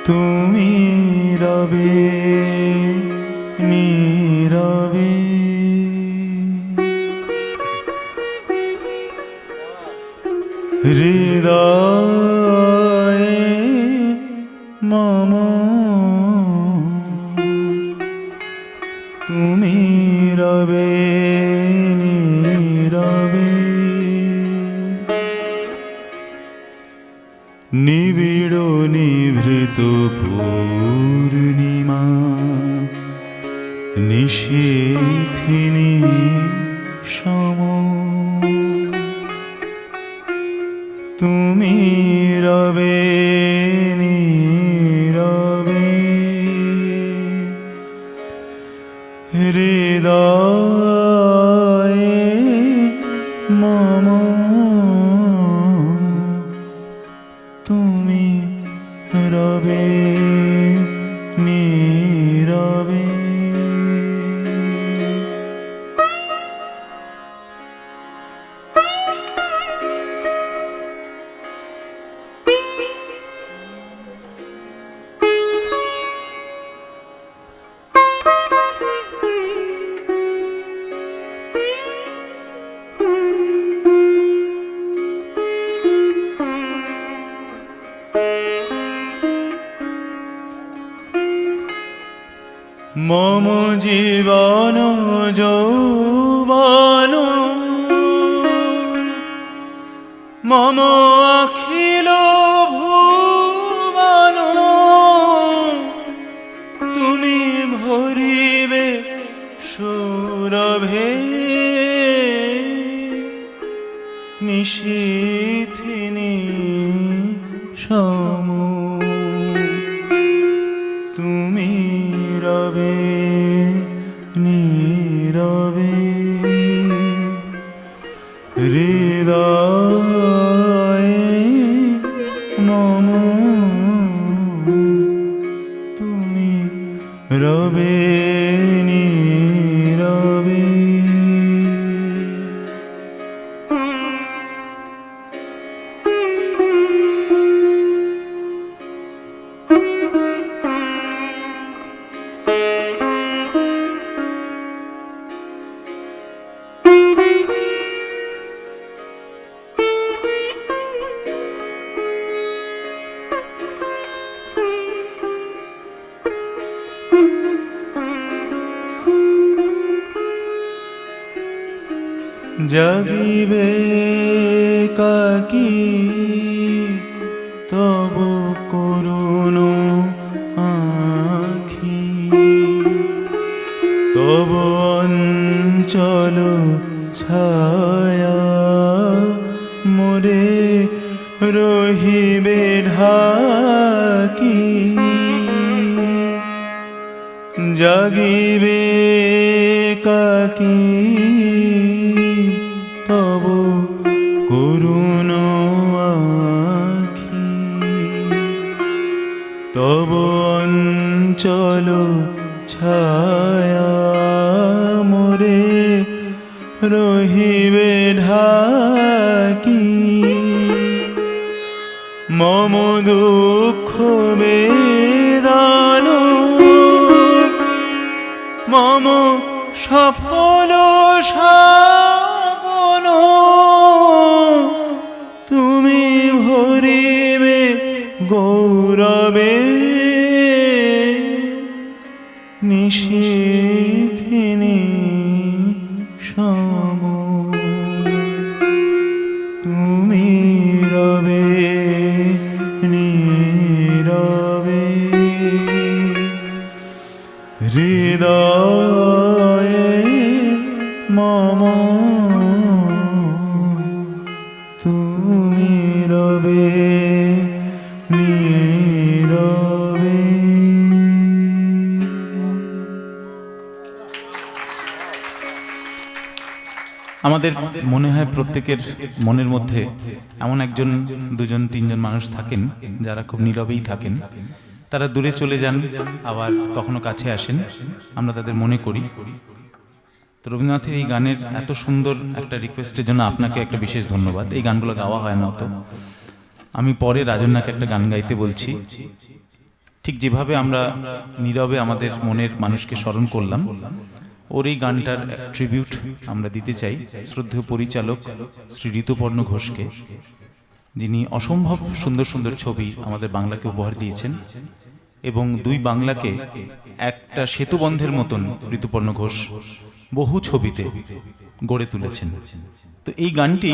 তুমি রবে নীরবে, হৃদয়ে মম তুমি রবে নীরবে। নিবিড় নিভৃত পূর্ণিমা নিশীথিনী সম, তুমি রবে নীরবে, হৃদয়ে মম তুমি রবে নীরবে। মম জীবন যৌবন মম অখিল ভুবন, তুমি ভরিবে সৌরভে নিশীথিনী সম, তুমি রবে নীরবে, হৃদয়ে মম তুমি রবে নীরবে। জাগিবে কাকি তব করুণ আখি, তব অঞ্চল ছায়া মোরে রহিবে ঢাকি, জাগিবে কাকি তব করুণ আখি, তব অঞ্চল ছায়া মোরে রহিবে ঢাকি, মম দুঃখ বেদন মম সফল সাবন, তুমি ভরিবে গৌরবে নিশীথিনী সম, তুমি রবে নীরবে, হৃদয়ে মম তুমি রবে নীরবে। আমাদের মনে হয় প্রত্যেকের মনের মধ্যে এমন একজন দুজন তিনজন মানুষ থাকেন যারা খুব নীরবেই থাকেন, তারা দূরে চলে যান আবার কখনো কাছে আসেন, আমরা তাদের মনে করি। তো রবীন্দ্রনাথের এই গানের এত সুন্দর একটা রিকোয়েস্টের জন্য আপনাকে একটা বিশেষ ধন্যবাদ। এই গানগুলো গাওয়া হয় না অত। আমি পরে রাজন্যাকে একটা গান গাইতে বলছি, ঠিক যেভাবে আমরা নীরবে আমাদের মনের মানুষকে স্মরণ করলাম, ওর এই গানটার ট্রিবিউট আমরা দিতে চাই শ্রদ্ধেয় পরিচালক শ্রী ঋতুপর্ণ ঘোষকে, যিনি অসম্ভব সুন্দর সুন্দর ছবি আমাদের বাংলাকে উপহার দিয়েছেন এবং দুই বাংলাকে একটা সেতুবন্ধের মতন ঋতুপর্ণ ঘোষ বহু ছবিতে গড়ে তুলেছেন। তো এই গানটি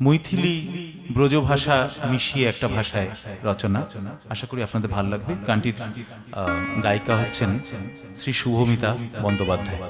মৈথিলি ব্রজভাষা মিশিয়ে একটা ভাষায় রচনা। আশা করি আপনাদের ভালো লাগবে। গানটির গায়িকা হচ্ছেন শ্রী শুভমিতা বন্দ্যোপাধ্যায়।